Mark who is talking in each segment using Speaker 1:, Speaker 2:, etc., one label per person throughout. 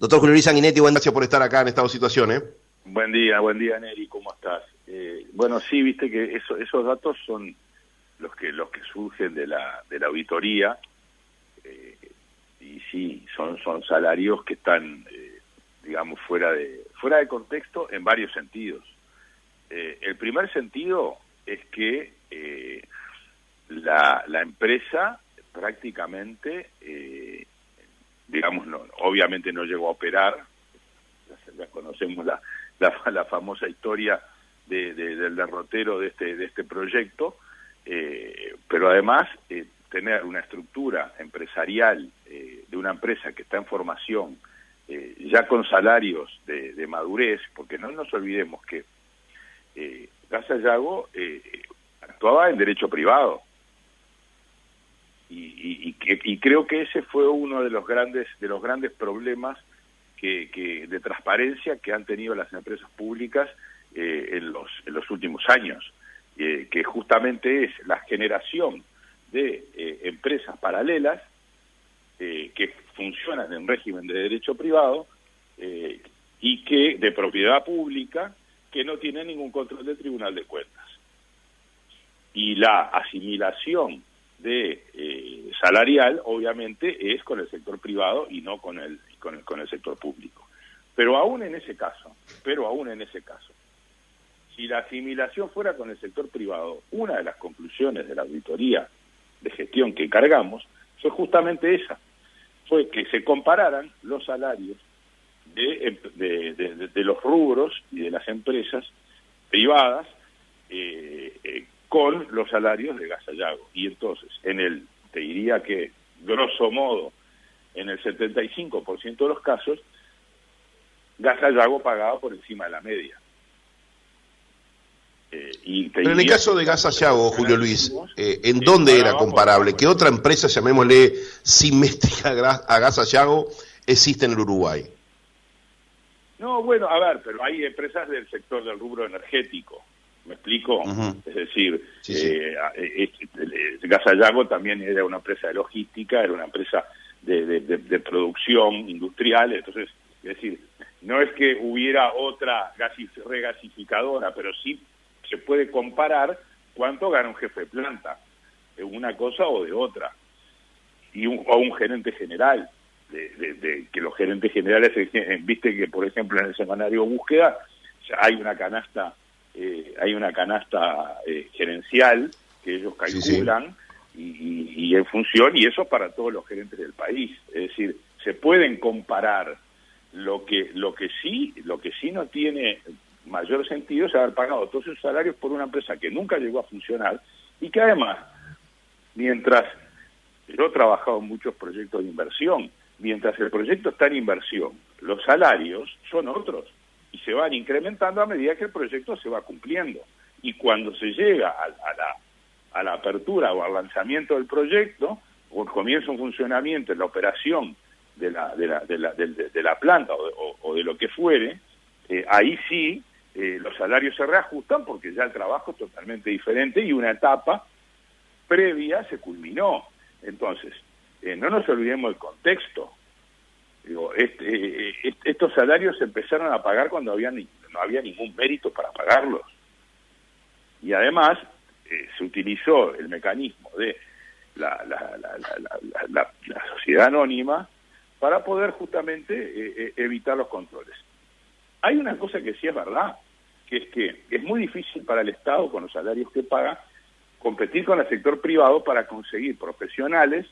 Speaker 1: Doctor Julio Luis Sanguinetti, buen día, gracias por estar acá en Estado de Situación.
Speaker 2: Buen día, Neri, ¿cómo estás? Bueno, sí, viste que esos datos son los que surgen de la auditoría, y sí, son salarios que están, digamos, fuera de contexto en varios sentidos. El primer sentido es que la empresa prácticamente, digamos, obviamente no llegó a operar. Ya conocemos la famosa historia del derrotero de este proyecto, pero además tener una estructura empresarial de una empresa que está en formación, ya con salarios de madurez, porque no nos olvidemos que Gas Sayago actuaba en derecho privado, y creo que ese fue uno de los grandes problemas de transparencia que han tenido las empresas públicas en los últimos años, que justamente es la generación de empresas paralelas que funcionan en régimen de derecho privado y que de propiedad pública, que no tienen ningún control del Tribunal de Cuentas. Y la asimilación de salarial obviamente es con el sector privado y no con el sector público. Pero aún en ese caso, si la asimilación fuera con el sector privado, una de las conclusiones de la auditoría de gestión que encargamos fue justamente esa, fue que se compararan los salarios de los rubros y de las empresas privadas con los salarios de Gas Sayago. Y entonces, te diría que, grosso modo, en el 75% de los casos, Gas Sayago pagaba por encima de la media.
Speaker 1: Pero en el caso de Gas Sayago, Julio Luis, ¿en dónde era comparable? ¿Qué otra empresa, llamémosle simétrica a Gas Sayago, existe en el Uruguay?
Speaker 2: No, bueno, a ver, pero hay empresas del sector del rubro energético, ¿me explico?
Speaker 1: Uh-huh.
Speaker 2: Es decir,
Speaker 1: sí.
Speaker 2: Gas Sayago también era una empresa de logística, era una empresa de producción industrial, entonces, es decir, no es que hubiera otra regasificadora, pero sí se puede comparar cuánto gana un jefe de planta, de una cosa o de otra, o un gerente general, que los gerentes generales, viste que por ejemplo en el semanario Búsqueda hay una canasta gerencial que ellos calculan, sí. Y en función, y eso para todos los gerentes del país, es decir, se pueden comparar. Lo que sí no tiene mayor sentido es haber pagado todos esos salarios por una empresa que nunca llegó a funcionar y que además, mientras yo he trabajado en muchos proyectos de inversión, mientras el proyecto está en inversión, los salarios son otros y se van incrementando a medida que el proyecto se va cumpliendo. Y cuando se llega a la apertura o al lanzamiento del proyecto, o el comienzo en funcionamiento, en la operación de la planta o de lo que fuere, ahí sí los salarios se reajustan porque ya el trabajo es totalmente diferente y una etapa previa se culminó. Entonces, no nos olvidemos del contexto. Digo, estos salarios se empezaron a pagar cuando no había ningún mérito para pagarlos. Y además se utilizó el mecanismo de la sociedad anónima para poder justamente evitar los controles. Hay una cosa que sí es verdad, que es que es muy difícil para el Estado, con los salarios que paga, competir con el sector privado para conseguir profesionales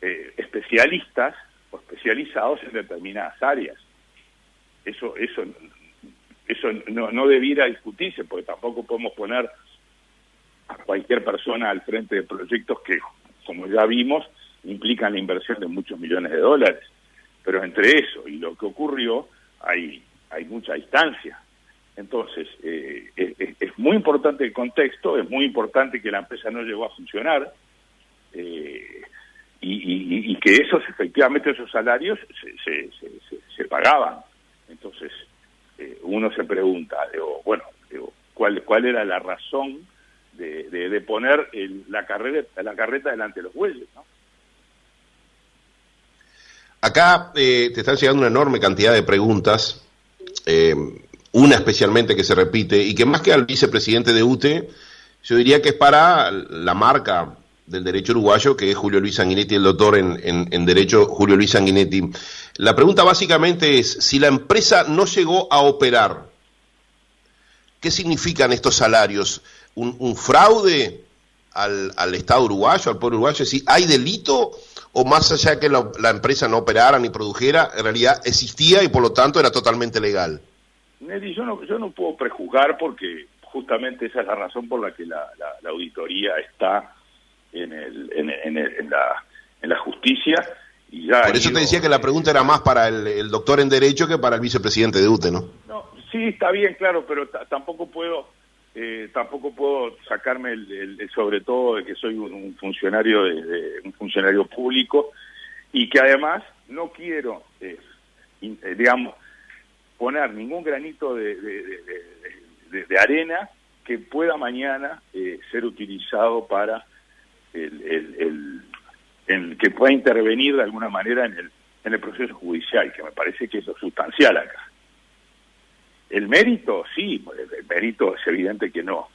Speaker 2: especialistas o especializados en determinadas áreas. Eso no debiera discutirse, porque tampoco podemos poner a cualquier persona al frente de proyectos que, como ya vimos, implican la inversión de muchos millones de dólares. Pero entre eso y lo que ocurrió hay mucha distancia. Entonces, es muy importante el contexto, es muy importante que la empresa no llegó a funcionar, y que efectivamente esos salarios se pagaban. Entonces, uno se pregunta, ¿cuál era la razón de poner la carreta delante de los bueyes, ¿no?
Speaker 1: Acá te están llegando una enorme cantidad de preguntas, una especialmente que se repite, y que más que al vicepresidente de UTE, yo diría que es para la marca del derecho uruguayo, que es Julio Luis Sanguinetti, el doctor en Derecho Julio Luis Sanguinetti. La pregunta básicamente es, si la empresa no llegó a operar, ¿qué significan estos salarios? ¿Un fraude al Estado uruguayo, al pueblo uruguayo? Es decir, ¿hay delito o más allá que la empresa no operara ni produjera, en realidad existía y por lo tanto era totalmente legal?
Speaker 2: Nelly, yo no puedo prejuzgar porque justamente esa es la razón por la que la auditoría está en la justicia. Y ya
Speaker 1: por eso te decía que la pregunta era más para el doctor en Derecho que para el vicepresidente de UTE, ¿no?
Speaker 2: No, sí, está bien, claro, pero tampoco puedo sacarme sobre todo de que soy un funcionario un funcionario público y que además no quiero, digamos, poner ningún granito de arena que pueda mañana ser utilizado para que pueda intervenir de alguna manera en el proceso judicial, que me parece que es lo sustancial acá. El mérito, sí, el mérito es evidente que no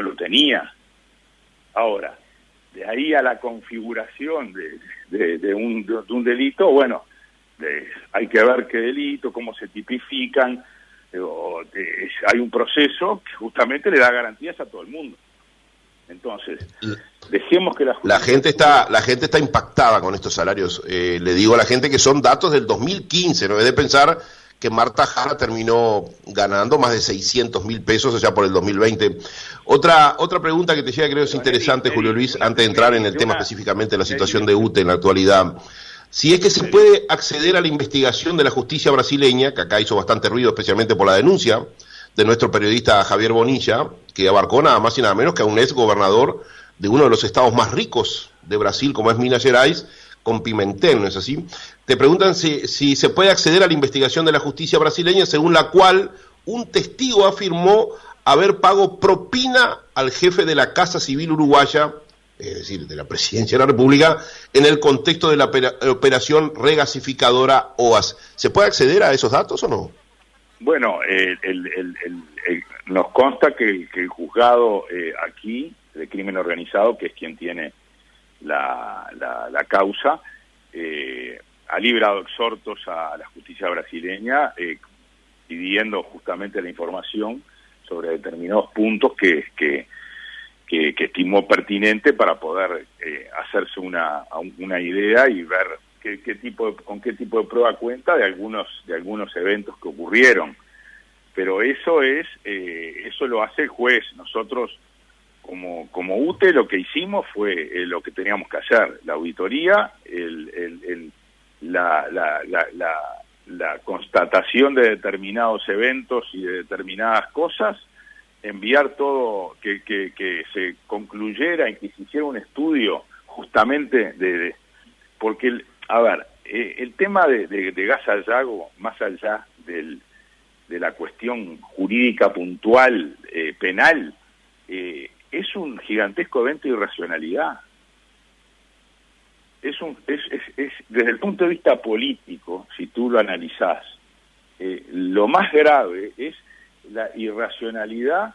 Speaker 2: lo tenía. Ahora, de ahí a la configuración de un delito, bueno, hay que ver qué delito, cómo se tipifican, hay un proceso que justamente le da garantías a todo el mundo. Entonces, dejemos que la
Speaker 1: gente está impactada con estos salarios. Le digo a la gente que son datos del 2015, no es de pensar que Marta Jara terminó ganando más de 600.000 pesos allá por el 2020. Otra pregunta que te llega, creo es interesante, Julio Luis, antes de entrar en el tema específicamente de la situación de UTE en la actualidad. Si es que se puede acceder a la investigación de la justicia brasileña, que acá hizo bastante ruido, especialmente por la denuncia de nuestro periodista Javier Bonilla, que abarcó nada más y nada menos que a un ex gobernador de uno de los estados más ricos de Brasil, como es Minas Gerais, con Pimentel, ¿no es así? Te preguntan si se puede acceder a la investigación de la justicia brasileña, según la cual un testigo afirmó haber pagado propina al jefe de la Casa Civil uruguaya, es decir, de la Presidencia de la República, en el contexto de la operación regasificadora OAS. ¿Se puede acceder a esos datos o no?
Speaker 2: Bueno, nos consta que el juzgado aquí de crimen organizado, que es quien tiene la causa, ha librado exhortos a la justicia brasileña pidiendo justamente la información sobre determinados puntos que estimó pertinente para poder hacerse una idea y ver con qué tipo de prueba cuenta de algunos eventos que ocurrieron. Pero eso lo hace el juez. Nosotros como UTE lo que hicimos fue lo que teníamos que hacer, la auditoría, la constatación de determinados eventos y de determinadas cosas, enviar todo, que se concluyera y que se hiciera un estudio justamente porque el tema de Gas al Llago, más allá de la cuestión jurídica puntual, penal, es un gigantesco evento de irracionalidad. Es desde el punto de vista político, si tú lo analizás, lo más grave es la irracionalidad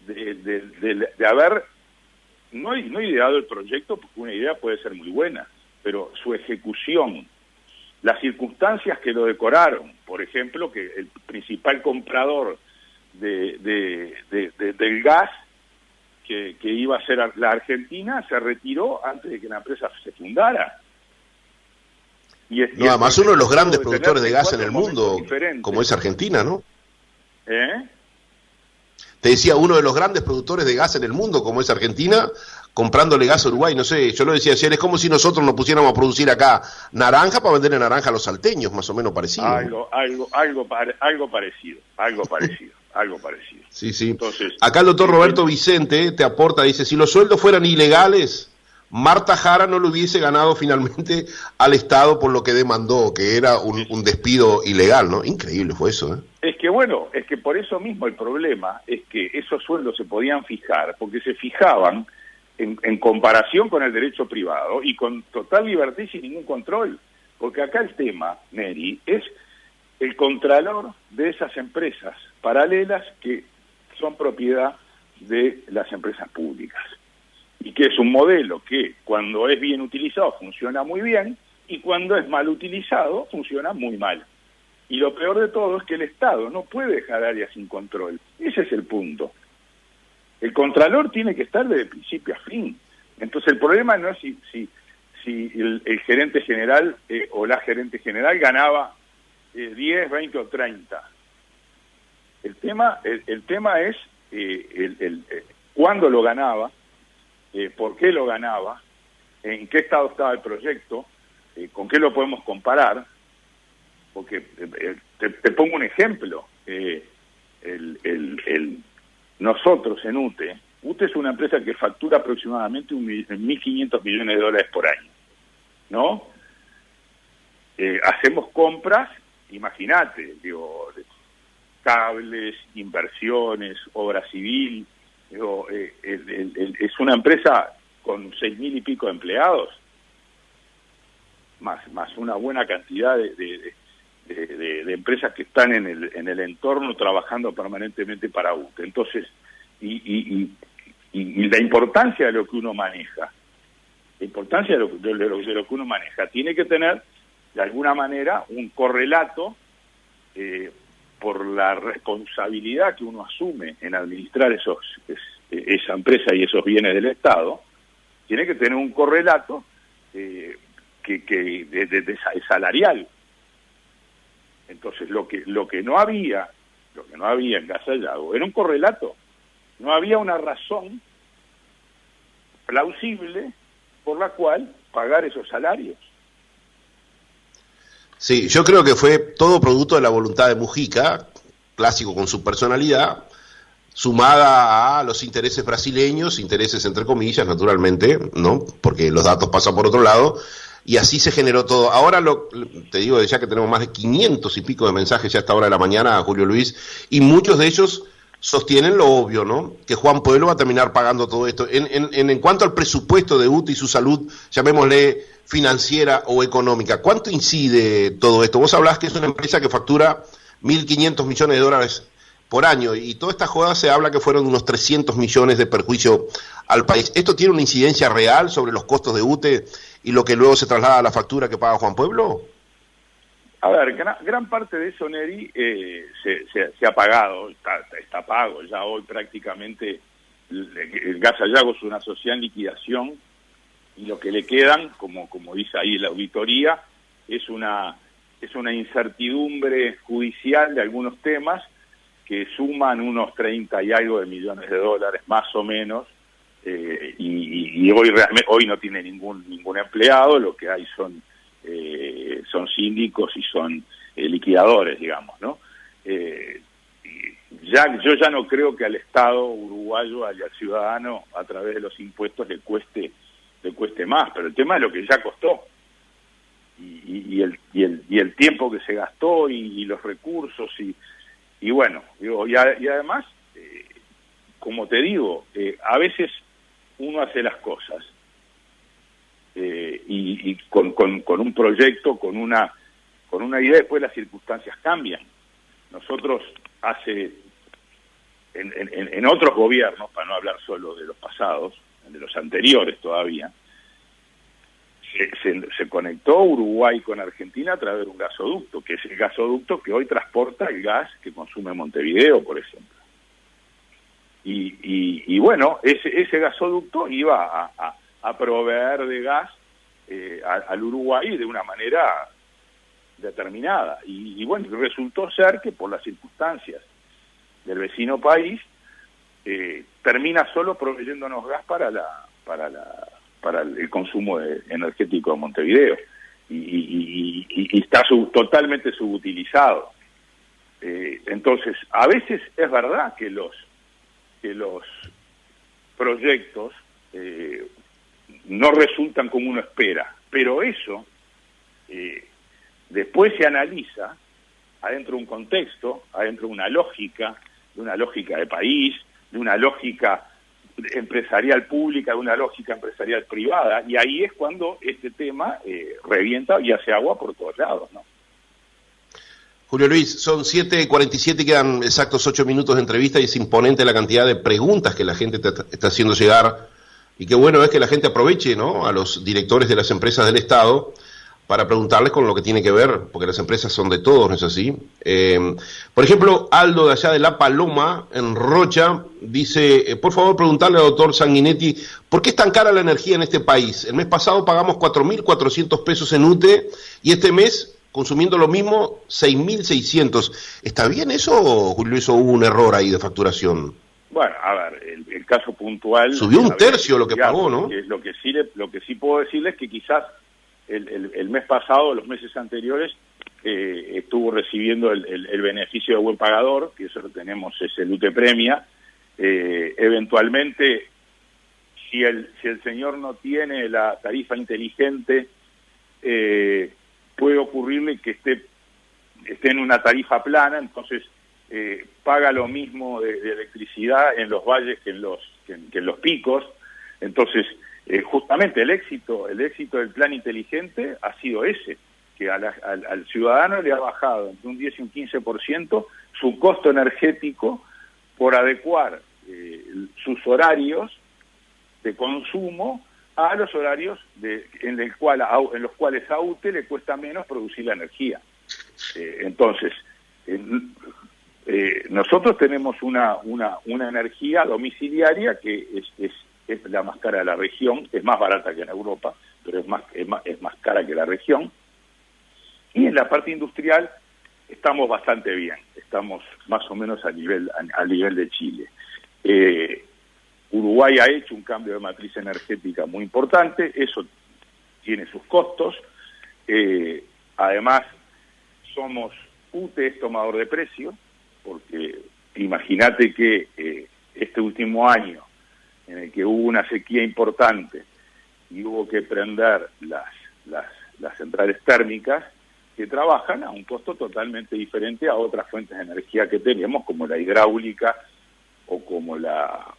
Speaker 2: de haber no ideado el proyecto, porque una idea puede ser muy buena, pero su ejecución, las circunstancias que lo decoraron, por ejemplo, que el principal comprador del gas que iba a ser la Argentina se retiró antes de que la empresa se fundara.
Speaker 1: Además uno de los grandes productores de gas en el mundo, como es Argentina, ¿no? Te decía, uno de los grandes productores de gas en el mundo, como es Argentina, comprándole gas a Uruguay. No sé, yo lo decía ayer, es como si nosotros nos pusiéramos a producir acá naranja para venderle naranja a los salteños, más o menos parecido.
Speaker 2: Algo parecido.
Speaker 1: Sí. Entonces, acá el doctor Roberto Vicente te aporta, dice, si los sueldos fueran ilegales, Marta Jara no le hubiese ganado finalmente al Estado por lo que demandó, que era un despido ilegal, ¿no? Increíble fue eso, ¿eh?
Speaker 2: Es que por eso mismo el problema es que esos sueldos se podían fijar, porque se fijaban en comparación con el derecho privado y con total libertad y sin ningún control. Porque acá el tema, Neri, es el contralor de esas empresas paralelas que son propiedad de las empresas públicas. Y que es un modelo que cuando es bien utilizado funciona muy bien y cuando es mal utilizado funciona muy mal. Y lo peor de todo es que el Estado no puede dejar áreas sin control. Ese es el punto. El contralor tiene que estar desde principio a fin. Entonces el problema no es si el gerente general o la gerente general ganaba 10, 20 o 30. El tema es cuándo lo ganaba, por qué lo ganaba, en qué estado estaba el proyecto, con qué lo podemos comparar. Porque te pongo un ejemplo. Nosotros en UTE es una empresa que factura aproximadamente 1.500 millones de dólares por año, ¿no? Hacemos compras, imagínate, digo, cables, inversiones, obra civil, digo, es una empresa con 6.000 y pico de empleados, más una buena cantidad de empresas que están en el entorno trabajando permanentemente para UTE. Entonces, y la importancia de lo que uno maneja, tiene que tener de alguna manera un correlato por la responsabilidad que uno asume en administrar esa empresa y esos bienes del Estado. Tiene que tener un correlato de salarial. Entonces lo que no había en Gas Sayago era un correlato. No había una razón plausible por la cual pagar esos salarios.
Speaker 1: Sí, yo creo que fue todo producto de la voluntad de Mujica, clásico con su personalidad, sumada a los intereses brasileños, intereses entre comillas, naturalmente, ¿no? Porque los datos pasan por otro lado, y así se generó todo. Ahora te digo, ya que tenemos más de 500 y pico de mensajes ya a esta hora de la mañana, Julio Luis, y muchos de ellos sostienen lo obvio, ¿no? Que Juan Pueblo va a terminar pagando todo esto. En cuanto al presupuesto de UTE y su salud, llamémosle financiera o económica, ¿cuánto incide todo esto? Vos hablás que es una empresa que factura 1.500 millones de dólares por año, y toda esta jugada se habla que fueron unos 300 millones de perjuicio al país. ¿Esto tiene una incidencia real sobre los costos de UTE y lo que luego se traslada a la factura que paga Juan Pueblo?
Speaker 2: A ver, gran parte de eso, Neri, se ha pagado, está pago. Ya hoy prácticamente el Gas Sayago es una sociedad en liquidación, y lo que le quedan, como dice ahí la auditoría, es una incertidumbre judicial de algunos temas que suman unos 30 y algo de millones de dólares, más o menos, y hoy no tiene ningún empleado. Lo que hay son síndicos y son liquidadores, digamos, ¿no? Yo ya no creo que al Estado uruguayo y al ciudadano a través de los impuestos le cueste más, pero el tema es lo que ya costó y el tiempo que se gastó y los recursos y bueno, y además, como te digo, a veces uno hace las cosas y con un proyecto, con una idea, después las circunstancias cambian. Nosotros en otros gobiernos, para no hablar solo de los pasados, de los anteriores todavía, se conectó Uruguay con Argentina a través de un gasoducto, que es el gasoducto que hoy transporta el gas que consume Montevideo, por ejemplo. Y bueno, ese gasoducto iba a proveer de gas al Uruguay de una manera determinada. Y bueno, resultó ser que por las circunstancias del vecino país, termina solo proveyéndonos gas para el consumo energético de Montevideo, y está totalmente subutilizado. Entonces, a veces es verdad que los proyectos no resultan como uno espera, pero eso después se analiza adentro de un contexto, adentro de una lógica de país, de una lógica empresarial pública, de una lógica empresarial privada, y ahí es cuando este tema revienta y hace agua por todos lados, ¿no?
Speaker 1: Julio Luis, son 7:47, quedan exactos 8 minutos de entrevista y es imponente la cantidad de preguntas que la gente te está haciendo llegar, y qué bueno es que la gente aproveche, ¿no?, a los directores de las empresas del Estado para preguntarles con lo que tiene que ver, porque las empresas son de todos, ¿no es así? Por ejemplo, Aldo de allá de La Paloma, en Rocha, dice, por favor preguntarle al doctor Sanguinetti, ¿por qué es tan cara la energía en este país? El mes pasado pagamos 4.400 pesos en UTE y este mes, consumiendo lo mismo, 6.600. ¿Está bien eso, Julio Luis, o hubo un error ahí de facturación?
Speaker 2: Bueno, a ver, el caso puntual...
Speaker 1: Subió un tercio lo que pagó, ¿no?
Speaker 2: Lo que sí puedo decirles es que quizás el mes pasado, los meses anteriores, estuvo recibiendo el beneficio de buen pagador, que eso lo tenemos, es el UTE Premia. Eventualmente, si el señor no tiene la tarifa inteligente, puede ocurrirle que esté en una tarifa plana, entonces paga lo mismo de electricidad en los valles que en los picos. Entonces, justamente el éxito del plan inteligente ha sido ese, que al ciudadano le ha bajado entre un 10 y un 15% su costo energético por adecuar sus horarios de consumo a los horarios en los cuales a UTE le cuesta menos producir la energía. Entonces, nosotros tenemos una energía domiciliaria que es la más cara de la región, es más barata que en Europa, pero es más cara que la región. Y en la parte industrial estamos bastante bien, estamos más o menos al nivel de Chile. Uruguay ha hecho un cambio de matriz energética muy importante, eso tiene sus costos. Además, UTE es tomador de precios, porque imagínate que este último año, en el que hubo una sequía importante y hubo que prender las centrales térmicas, que trabajan a un costo totalmente diferente a otras fuentes de energía que tenemos, como la hidráulica o como la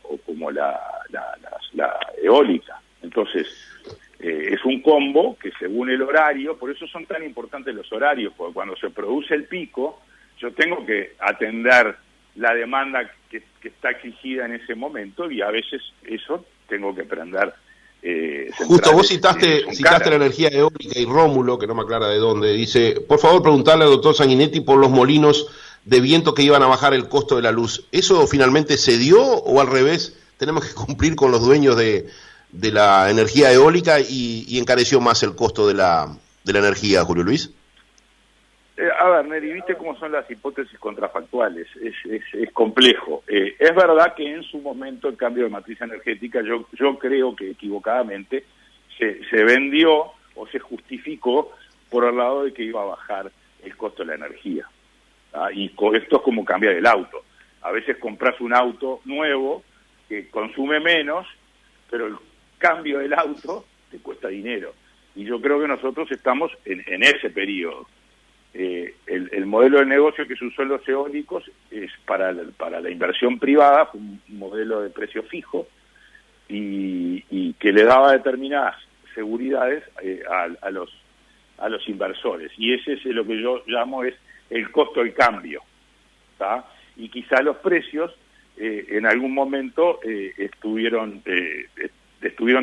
Speaker 2: eólica. Entonces, es un combo que según el horario, por eso son tan importantes los horarios, porque cuando se produce el pico, yo tengo que atender la demanda que está exigida en ese momento, y a veces eso tengo que prender.
Speaker 1: Justo vos citaste la energía eólica, y Rómulo, que no me aclara de dónde, dice, por favor preguntarle al doctor Sanguinetti por los molinos de viento que iban a bajar el costo de la luz. ¿Eso finalmente se dio o al revés tenemos que cumplir con los dueños de la energía eólica y encareció más el costo de la energía, Julio Luis?
Speaker 2: A ver, Neri, viste cómo son las hipótesis contrafactuales, es complejo. Es verdad que en su momento el cambio de matriz energética, yo creo que equivocadamente, se vendió o se justificó por el lado de que iba a bajar el costo de la energía. Y esto es como cambiar el auto. A veces compras un auto nuevo que consume menos, pero el cambio del auto te cuesta dinero. Y yo creo que nosotros estamos en ese periodo. El modelo de negocio que se usó en los eólicos es para la inversión privada, fue un modelo de precio fijo y que le daba determinadas seguridades a los inversores, y ese es lo que yo llamo es el costo del cambio, ¿tá? Y quizá los precios en algún momento estuvieron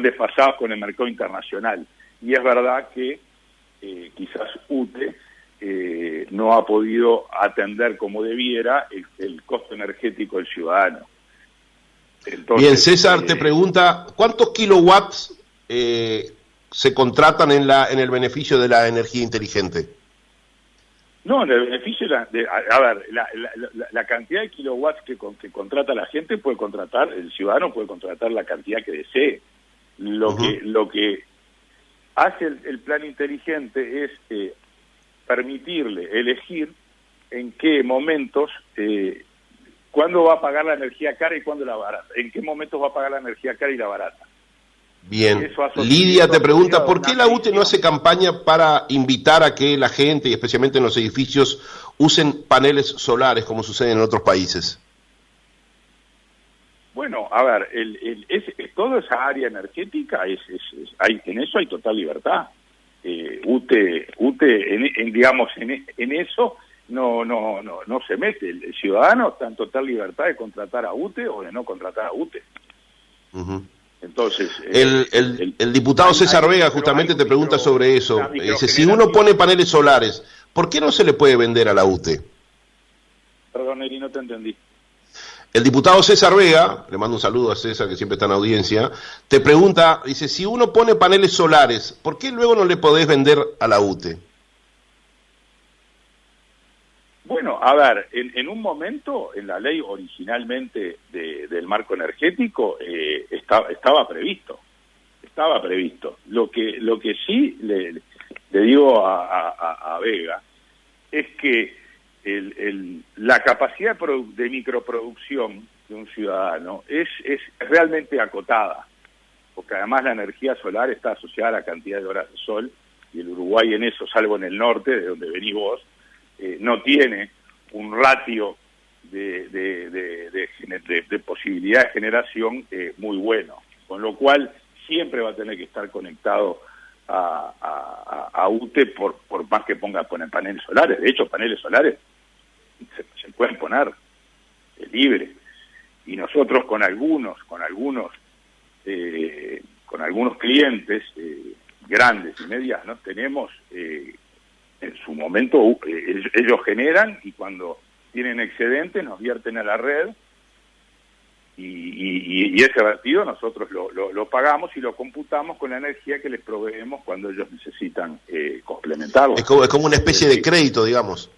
Speaker 2: desfasados con el mercado internacional, y es verdad que quizás UTE no ha podido atender como debiera el costo energético del ciudadano. Entonces,
Speaker 1: bien, César te pregunta, ¿cuántos kilowatts se contratan en el beneficio de la energía inteligente?
Speaker 2: No, en el beneficio, la cantidad de kilowatts que contrata la gente el ciudadano puede contratar la cantidad que desee. Lo que hace el plan inteligente es permitirle elegir en qué momentos, cuándo va a pagar la energía cara y cuándo la barata, en qué momentos va a pagar la energía cara y la barata.
Speaker 1: Bien, Lidia te pregunta, ¿por qué la UTE no hace campaña para invitar a que la gente, y especialmente en los edificios, usen paneles solares como sucede en otros países?
Speaker 2: Bueno, Bueno, a ver, toda esa área energética, en eso hay total libertad. UTE digamos, en eso no se mete. El ciudadano está en total libertad de contratar a UTE o de no contratar a UTE.
Speaker 1: Uh-huh.
Speaker 2: Entonces,
Speaker 1: el diputado César Vega justamente te pregunta sobre eso. Dice, si uno pone paneles solares, ¿por qué no se le puede vender a la UTE?
Speaker 2: Perdón, Eri, no te entendí.
Speaker 1: El diputado César Vega, le mando un saludo a César que siempre está en audiencia, te pregunta, dice, si uno pone paneles solares, ¿por qué luego no le podés vender a la UTE?
Speaker 2: Bueno, a ver, en un momento, en la ley originalmente del marco energético, estaba previsto. Lo que sí le digo a Vega es que la capacidad de microproducción de un ciudadano es realmente acotada, porque además la energía solar está asociada a la cantidad de horas de sol, y el Uruguay en eso, salvo en el norte, de donde venís vos, no tiene un ratio de posibilidad de generación muy bueno, con lo cual siempre va a tener que estar conectado a UTE por más que poner paneles solares. De hecho, paneles solares se pueden poner libre, y nosotros con algunos clientes grandes y medianos tenemos en su momento ellos generan, y cuando tienen excedente nos vierten a la red, y ese vertido nosotros lo pagamos y lo computamos con la energía que les proveemos cuando ellos necesitan complementarlo.
Speaker 1: Es como una especie de crédito, digamos.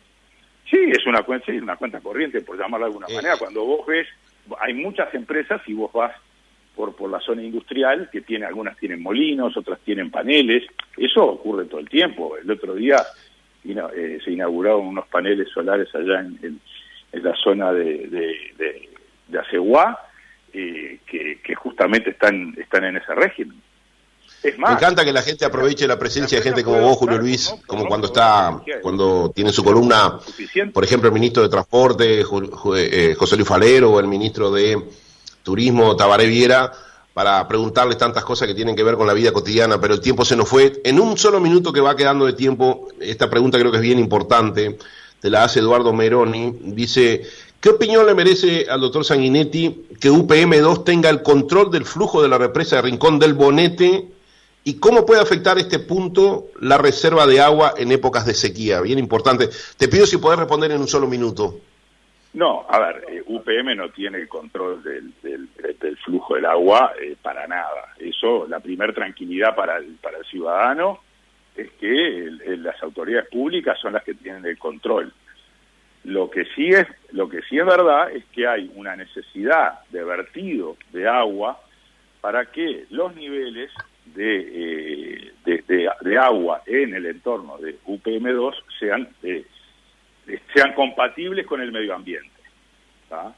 Speaker 2: Sí, es una cuenta corriente, por llamarlo de alguna manera. Cuando vos ves, hay muchas empresas, y vos vas por la zona industrial, que algunas tienen molinos, otras tienen paneles. Eso ocurre todo el tiempo. El otro día se inauguraron unos paneles solares allá en la zona de Aceguá, que justamente están en ese régimen. Es más,
Speaker 1: me encanta que la gente aproveche la presencia de gente como vos, Julio Luis, como cuando tiene su columna, por ejemplo, el ministro de Transporte, José Luis Falero, o el ministro de Turismo, Tabaré Viera, para preguntarles tantas cosas que tienen que ver con la vida cotidiana, pero el tiempo se nos fue. En un solo minuto que va quedando de tiempo, esta pregunta creo que es bien importante, te la hace Eduardo Meroni, dice, ¿qué opinión le merece al doctor Sanguinetti que UPM2 tenga el control del flujo de la represa de Rincón del Bonete? ¿Y cómo puede afectar este punto la reserva de agua en épocas de sequía? Bien importante. Te pido si podés responder en un solo minuto.
Speaker 2: No, a ver, UPM no tiene el control del flujo del agua para nada. Eso, la primer tranquilidad para el ciudadano es que las autoridades públicas son las que tienen el control. Lo que sí es verdad es que hay una necesidad de vertido de agua para que los niveles de agua en el entorno de UPM2 sean compatibles con el medio ambiente, ¿tá?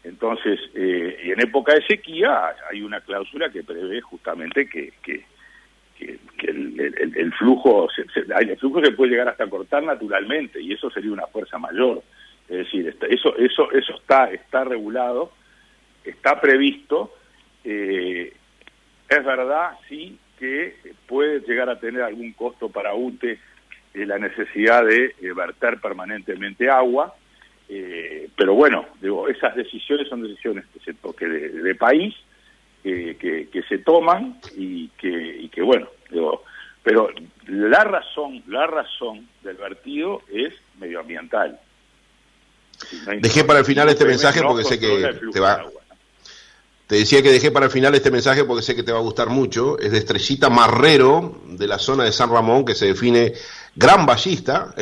Speaker 2: Entonces, y en época de sequía hay una cláusula que prevé justamente que el flujo se puede llegar hasta cortar naturalmente, y eso sería una fuerza mayor. Es decir, eso está regulado, está previsto. Es verdad, sí, que puede llegar a tener algún costo para UTE la necesidad de verter permanentemente agua, pero bueno, digo, esas decisiones son decisiones de país, que se toman y que bueno, digo, pero la razón del vertido es medioambiental.
Speaker 1: Dejé para el final este mensaje porque sé que te va... Te decía que dejé para el final este mensaje porque sé que te va a gustar mucho. Es de Estrellita Marrero, de la zona de San Ramón, que se define gran ballista,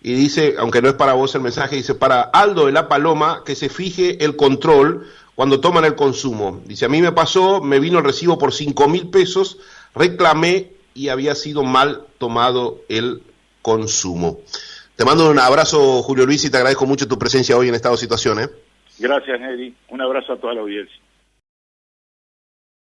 Speaker 1: y dice, aunque no es para vos el mensaje, dice, para Aldo de la Paloma, que se fije el control cuando toman el consumo. Dice, a mí me pasó, me vino el recibo por 5.000 pesos, reclamé y había sido mal tomado el consumo. Te mando un abrazo, Julio Luis, y te agradezco mucho tu presencia hoy en Estado de Situación.
Speaker 2: Gracias, Neri. Un abrazo a toda la audiencia.